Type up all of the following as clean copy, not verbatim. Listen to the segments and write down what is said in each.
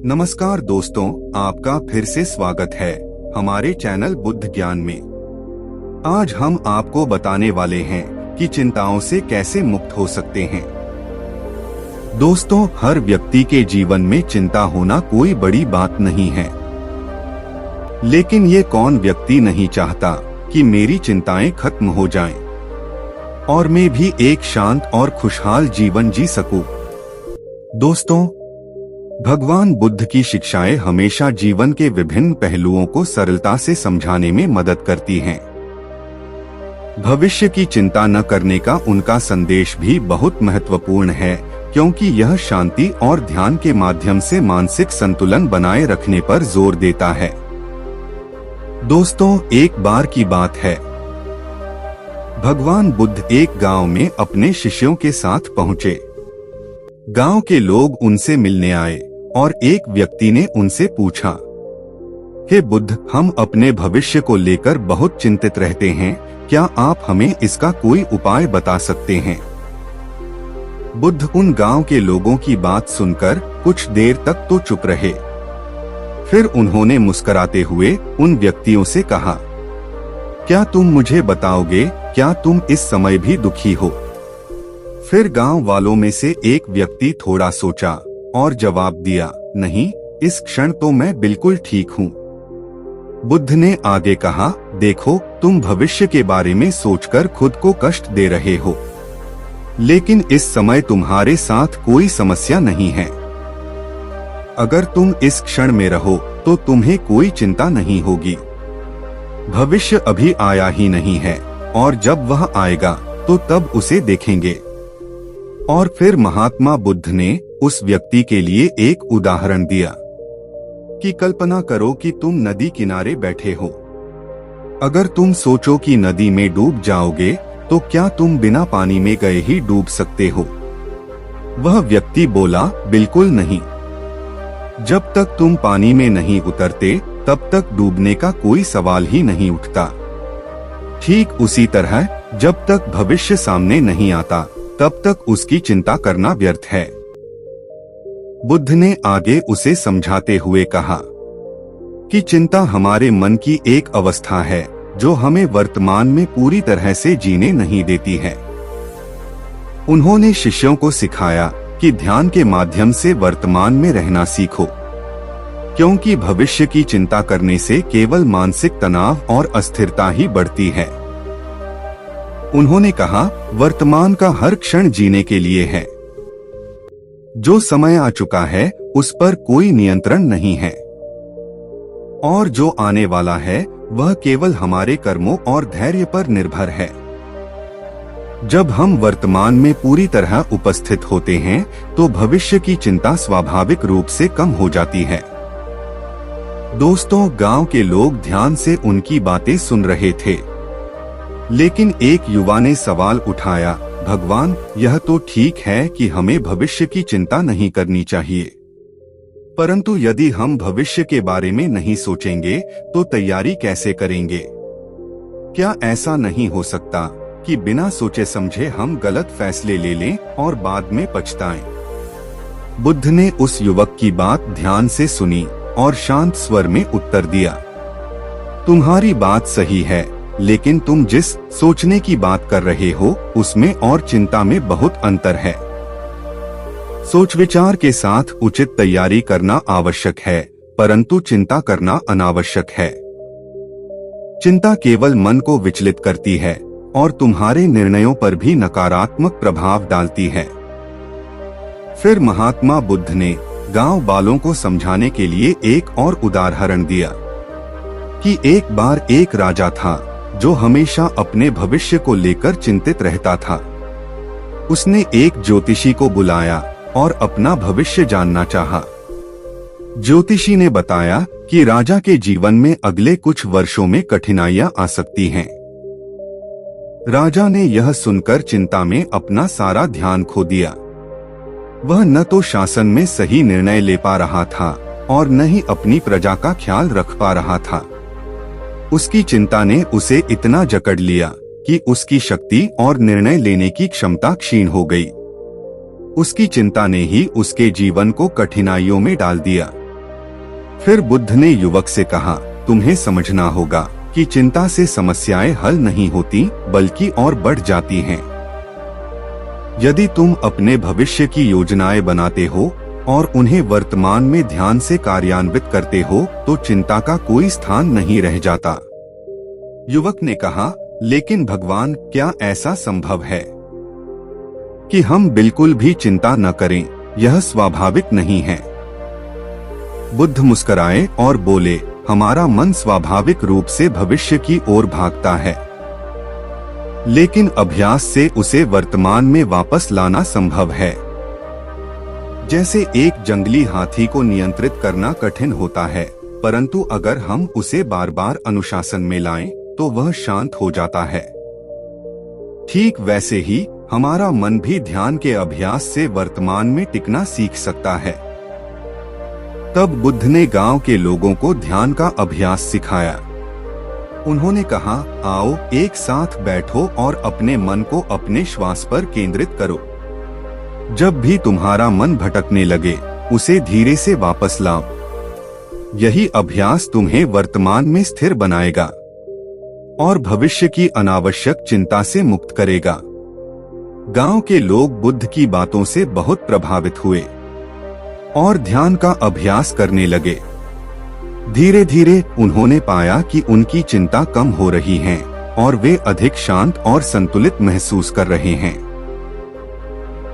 नमस्कार दोस्तों, आपका फिर से स्वागत है हमारे चैनल बुद्ध ज्ञान में। आज हम आपको बताने वाले हैं कि चिंताओं से कैसे मुक्त हो सकते हैं। दोस्तों, हर व्यक्ति के जीवन में चिंता होना कोई बड़ी बात नहीं है, लेकिन ये कौन व्यक्ति नहीं चाहता कि मेरी चिंताएं खत्म हो जाएं और मैं भी एक शांत और खुशहाल जीवन जी सकूं। दोस्तों, भगवान बुद्ध की शिक्षाएं हमेशा जीवन के विभिन्न पहलुओं को सरलता से समझाने में मदद करती हैं। भविष्य की चिंता न करने का उनका संदेश भी बहुत महत्वपूर्ण है, क्योंकि यह शांति और ध्यान के माध्यम से मानसिक संतुलन बनाए रखने पर जोर देता है। दोस्तों, एक बार की बात है, भगवान बुद्ध एक गांव में अपने शिष्यों के साथ पहुंचे। गांव के लोग उनसे मिलने आए और एक व्यक्ति ने उनसे पूछा, हे बुद्ध, हम अपने भविष्य को लेकर बहुत चिंतित रहते हैं, क्या आप हमें इसका कोई उपाय बता सकते हैं? बुद्ध उन गांव के लोगों की बात सुनकर कुछ देर तक तो चुप रहे। फिर उन्होंने मुस्कुराते हुए उन व्यक्तियों से कहा, क्या तुम मुझे बताओगे, क्या तुम इस समय भी दुखी हो? फिर गांव वालों में से एक व्यक्ति थोड़ा सोचा और जवाब दिया, नहीं, इस क्षण तो मैं बिल्कुल ठीक हूँ। बुद्ध ने आगे कहा, देखो, तुम भविष्य के बारे में सोचकर खुद को कष्ट दे रहे हो, लेकिन इस समय तुम्हारे साथ कोई समस्या नहीं है। अगर तुम इस क्षण में रहो तो तुम्हें कोई चिंता नहीं होगी। भविष्य अभी आया ही नहीं है, और जब वह आएगा तो तब उसे देखेंगे। और फिर महात्मा बुद्ध ने उस व्यक्ति के लिए एक उदाहरण दिया कि कल्पना करो कि तुम नदी किनारे बैठे हो। अगर तुम सोचो कि नदी में डूब जाओगे तो क्या तुम बिना पानी में गए ही डूब सकते हो? वह व्यक्ति बोला, बिल्कुल नहीं। जब तक तुम पानी में नहीं उतरते तब तक डूबने का कोई सवाल ही नहीं उठता। ठीक उसी तरह जब तक भविष्य सामने नहीं आता तब तक उसकी चिंता करना व्यर्थ है। बुद्ध ने आगे उसे समझाते हुए कहा कि चिंता हमारे मन की एक अवस्था है जो हमें वर्तमान में पूरी तरह से जीने नहीं देती है। उन्होंने शिष्यों को सिखाया कि ध्यान के माध्यम से वर्तमान में रहना सीखो, क्योंकि भविष्य की चिंता करने से केवल मानसिक तनाव और अस्थिरता ही बढ़ती है। उन्होंने कहा, वर्तमान का हर क्षण जीने के लिए है। जो समय आ चुका है उस पर कोई नियंत्रण नहीं है, और जो आने वाला है वह केवल हमारे कर्मों और धैर्य पर निर्भर है। जब हम वर्तमान में पूरी तरह उपस्थित होते हैं तो भविष्य की चिंता स्वाभाविक रूप से कम हो जाती है। दोस्तों, गांव के लोग ध्यान से उनकी बातें सुन रहे थे, लेकिन एक युवा ने सवाल उठाया, भगवान, यह तो ठीक है कि हमें भविष्य की चिंता नहीं करनी चाहिए, परंतु यदि हम भविष्य के बारे में नहीं सोचेंगे तो तैयारी कैसे करेंगे? क्या ऐसा नहीं हो सकता कि बिना सोचे समझे हम गलत फैसले ले लें और बाद में पछताएं? बुद्ध ने उस युवक की बात ध्यान से सुनी और शांत स्वर में उत्तर दिया, तुम्हारी बात सही है, लेकिन तुम जिस सोचने की बात कर रहे हो उसमें और चिंता में बहुत अंतर है। सोच विचार के साथ उचित तैयारी करना आवश्यक है, परंतु चिंता करना अनावश्यक है। चिंता केवल मन को विचलित करती है और तुम्हारे निर्णयों पर भी नकारात्मक प्रभाव डालती है। फिर महात्मा बुद्ध ने गांव वालों को समझाने के लिए एक और उदाहरण दिया कि एक बार एक राजा था जो हमेशा अपने भविष्य को लेकर चिंतित रहता था। उसने एक ज्योतिषी को बुलाया और अपना भविष्य जानना चाहा। ज्योतिषी ने बताया कि राजा के जीवन में अगले कुछ वर्षों में कठिनाइयां आ सकती हैं। राजा ने यह सुनकर चिंता में अपना सारा ध्यान खो दिया। वह न तो शासन में सही निर्णय ले पा रहा था और न ही अपनी प्रजा का ख्याल रख पा रहा था। उसकी चिंता ने उसे इतना जकड़ लिया कि उसकी शक्ति और निर्णय लेने की क्षमता क्षीण हो गई। उसकी चिंता ने ही उसके जीवन को कठिनाइयों में डाल दिया। फिर बुद्ध ने युवक से कहा, तुम्हें समझना होगा कि चिंता से समस्याएं हल नहीं होती बल्कि और बढ़ जाती हैं। यदि तुम अपने भविष्य की योजनाएं बनाते हो और उन्हें वर्तमान में ध्यान से कार्यान्वित करते हो तो चिंता का कोई स्थान नहीं रह जाता। युवक ने कहा, लेकिन भगवान, क्या ऐसा संभव है कि हम बिल्कुल भी चिंता न करें? यह स्वाभाविक नहीं है। बुद्ध मुस्कुराए और बोले, हमारा मन स्वाभाविक रूप से भविष्य की ओर भागता है, लेकिन अभ्यास से उसे वर्तमान में वापस लाना संभव है। जैसे एक जंगली हाथी को नियंत्रित करना कठिन होता है, परंतु अगर हम उसे बार बार अनुशासन में लाएं, तो वह शांत हो जाता है। ठीक वैसे ही हमारा मन भी ध्यान के अभ्यास से वर्तमान में टिकना सीख सकता है। तब बुद्ध ने गांव के लोगों को ध्यान का अभ्यास सिखाया। उन्होंने कहा, आओ एक साथ बैठो और अपने मन को अपने श्वास पर केंद्रित करो। जब भी तुम्हारा मन भटकने लगे, उसे धीरे से वापस लाओ। यही अभ्यास तुम्हें वर्तमान में स्थिर बनाएगा और भविष्य की अनावश्यक चिंता से मुक्त करेगा। गांव के लोग बुद्ध की बातों से बहुत प्रभावित हुए और ध्यान का अभ्यास करने लगे। धीरे धीरे उन्होंने पाया कि उनकी चिंता कम हो रही है और वे अधिक शांत और संतुलित महसूस कर रहे हैं।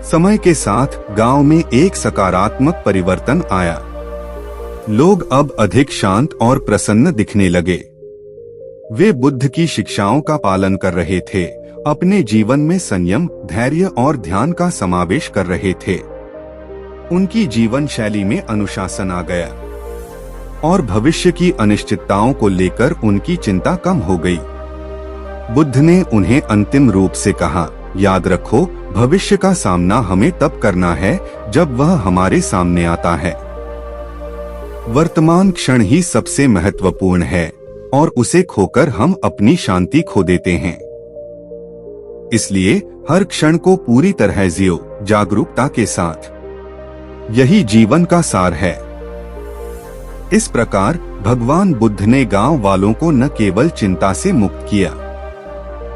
समय के साथ गांव में एक सकारात्मक परिवर्तन आया। लोग अब अधिक शांत और प्रसन्न दिखने लगे। वे बुद्ध की शिक्षाओं का पालन कर रहे थे, अपने जीवन में संयम, धैर्य और ध्यान का समावेश कर रहे थे। उनकी जीवन शैली में अनुशासन आ गया और भविष्य की अनिश्चितताओं को लेकर उनकी चिंता कम हो गई। बुद्ध ने उन्हें अंतिम रूप से कहा, याद रखो, भविष्य का सामना हमें तब करना है जब वह हमारे सामने आता है। वर्तमान क्षण ही सबसे महत्वपूर्ण है और उसे खोकर हम अपनी शांति खो देते हैं। इसलिए हर क्षण को पूरी तरह जियो, जागरूकता के साथ। यही जीवन का सार है। इस प्रकार भगवान बुद्ध ने गांव वालों को न केवल चिंता से मुक्त किया,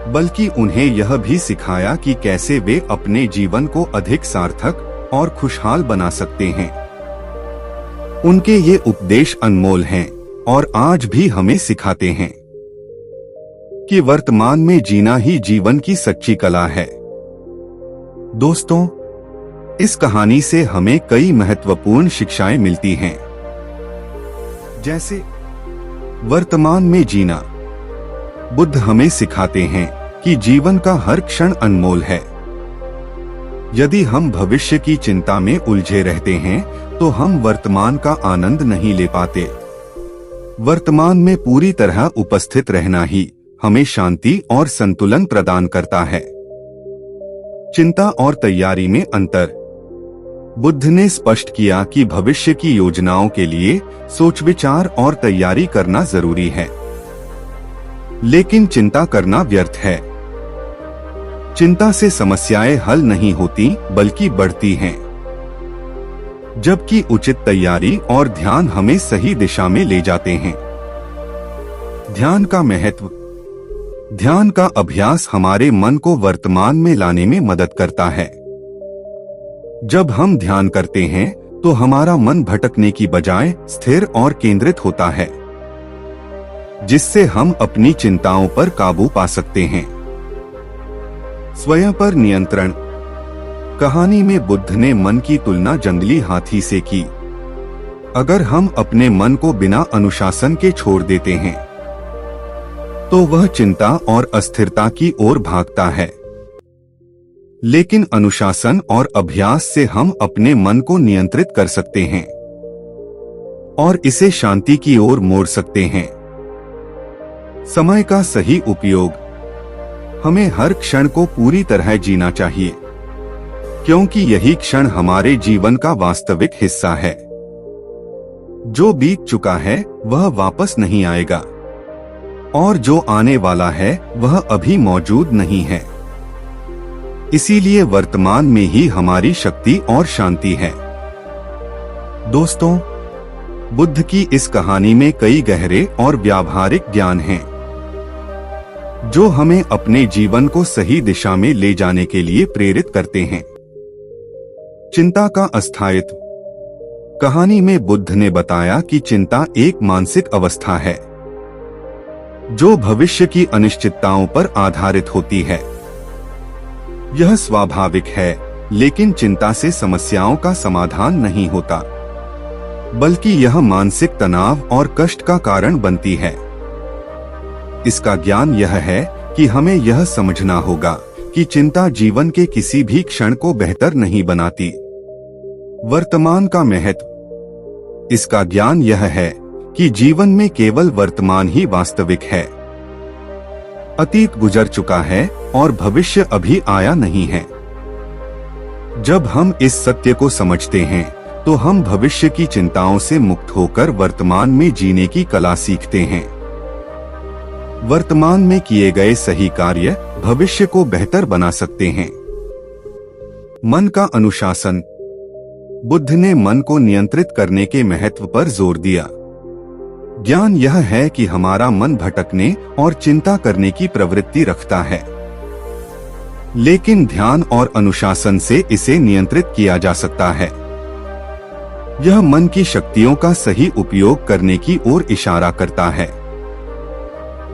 बल्कि उन्हें यह भी सिखाया कि कैसे वे अपने जीवन को अधिक सार्थक और खुशहाल बना सकते हैं। उनके ये उपदेश अनमोल हैं और आज भी हमें सिखाते हैं कि वर्तमान में जीना ही जीवन की सच्ची कला है। दोस्तों, इस कहानी से हमें कई महत्वपूर्ण शिक्षाएं मिलती हैं, जैसे वर्तमान में जीना। बुद्ध हमें सिखाते हैं कि जीवन का हर क्षण अनमोल है। यदि हम भविष्य की चिंता में उलझे रहते हैं तो हम वर्तमान का आनंद नहीं ले पाते। वर्तमान में पूरी तरह उपस्थित रहना ही हमें शांति और संतुलन प्रदान करता है। चिंता और तैयारी में अंतर। बुद्ध ने स्पष्ट किया कि भविष्य की योजनाओं के लिए सोच विचार और तैयारी करना जरूरी है, लेकिन चिंता करना व्यर्थ है। चिंता से समस्याएं हल नहीं होती बल्कि बढ़ती हैं, जबकि उचित तैयारी और ध्यान हमें सही दिशा में ले जाते हैं। ध्यान का महत्व। ध्यान का अभ्यास हमारे मन को वर्तमान में लाने में मदद करता है। जब हम ध्यान करते हैं तो हमारा मन भटकने की बजाय स्थिर और केंद्रित होता है, जिससे हम अपनी चिंताओं पर काबू पा सकते हैं। स्वयं पर नियंत्रण। कहानी में बुद्ध ने मन की तुलना जंगली हाथी से की। अगर हम अपने मन को बिना अनुशासन के छोड़ देते हैं तो वह चिंता और अस्थिरता की ओर भागता है, लेकिन अनुशासन और अभ्यास से हम अपने मन को नियंत्रित कर सकते हैं और इसे शांति की ओर मोड़ सकते हैं। समय का सही उपयोग। हमें हर क्षण को पूरी तरह जीना चाहिए, क्योंकि यही क्षण हमारे जीवन का वास्तविक हिस्सा है। जो बीत चुका है वह वापस नहीं आएगा और जो आने वाला है वह अभी मौजूद नहीं है। इसीलिए वर्तमान में ही हमारी शक्ति और शांति है। दोस्तों, बुद्ध की इस कहानी में कई गहरे और व्यावहारिक ज्ञान हैं, जो हमें अपने जीवन को सही दिशा में ले जाने के लिए प्रेरित करते हैं। चिंता का अस्थायित्व। कहानी में बुद्ध ने बताया कि चिंता एक मानसिक अवस्था है जो भविष्य की अनिश्चितताओं पर आधारित होती है। यह स्वाभाविक है, लेकिन चिंता से समस्याओं का समाधान नहीं होता, बल्कि यह मानसिक तनाव और कष्ट का कारण बनती है। इसका ज्ञान यह है कि हमें यह समझना होगा कि चिंता जीवन के किसी भी क्षण को बेहतर नहीं बनाती। वर्तमान का महत्व। इसका ज्ञान यह है कि जीवन में केवल वर्तमान ही वास्तविक है। अतीत गुजर चुका है और भविष्य अभी आया नहीं है। जब हम इस सत्य को समझते हैं, तो हम भविष्य की चिंताओं से मुक्त होकर वर्तमान में जीने की कला सीखते हैं। वर्तमान में किए गए सही कार्य भविष्य को बेहतर बना सकते हैं। मन का अनुशासन। बुद्ध ने मन को नियंत्रित करने के महत्व पर जोर दिया। ज्ञान यह है कि हमारा मन भटकने और चिंता करने की प्रवृत्ति रखता है, लेकिन ध्यान और अनुशासन से इसे नियंत्रित किया जा सकता है। यह मन की शक्तियों का सही उपयोग करने की ओर इशारा करता है,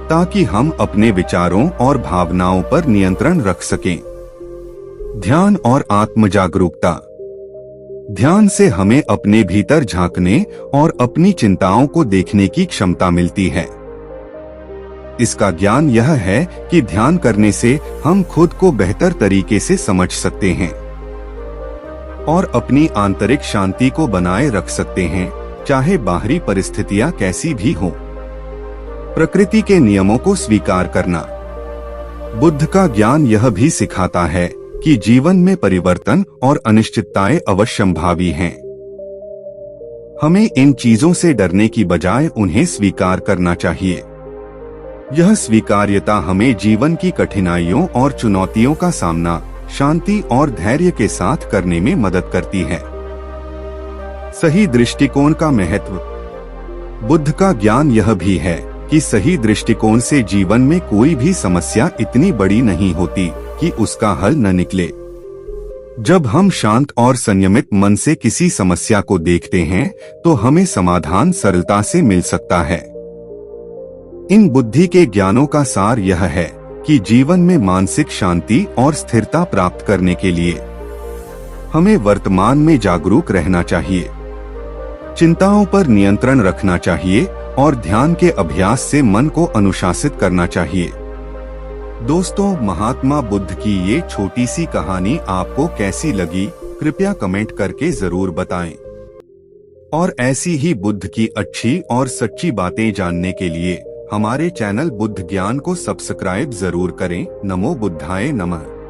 ताकि हम अपने विचारों और भावनाओं पर नियंत्रण रख सकें। ध्यान और आत्म जागरूकता। ध्यान से हमें अपने भीतर झांकने और अपनी चिंताओं को देखने की क्षमता मिलती है। इसका ज्ञान यह है कि ध्यान करने से हम खुद को बेहतर तरीके से समझ सकते हैं और अपनी आंतरिक शांति को बनाए रख सकते हैं, चाहे बाहरी परिस्थितियां कैसी भी हों। प्रकृति के नियमों को स्वीकार करना। बुद्ध का ज्ञान यह भी सिखाता है कि जीवन में परिवर्तन और अनिश्चितताएं अवश्यंभावी हैं। हमें इन चीजों से डरने की बजाय उन्हें स्वीकार करना चाहिए। यह स्वीकार्यता हमें जीवन की कठिनाइयों और चुनौतियों का सामना शांति और धैर्य के साथ करने में मदद करती है। सही दृष्टिकोण का महत्व। बुद्ध का ज्ञान यह भी है कि सही दृष्टिकोण से जीवन में कोई भी समस्या इतनी बड़ी नहीं होती कि उसका हल न निकले। जब हम शांत और संयमित मन से किसी समस्या को देखते हैं, तो हमें समाधान सरलता से मिल सकता है। इन बुद्धि के ज्ञानों का सार यह है कि जीवन में मानसिक शांति और स्थिरता प्राप्त करने के लिए हमें वर्तमान में जागरूक रहना चाहिए, चिंताओं पर नियंत्रण रखना चाहिए और ध्यान के अभ्यास से मन को अनुशासित करना चाहिए। दोस्तों, महात्मा बुद्ध की ये छोटी सी कहानी आपको कैसी लगी, कृपया कमेंट करके जरूर बताएं। और ऐसी ही बुद्ध की अच्छी और सच्ची बातें जानने के लिए हमारे चैनल बुद्ध ज्ञान को सब्सक्राइब जरूर करें। नमो बुद्धाय नमः।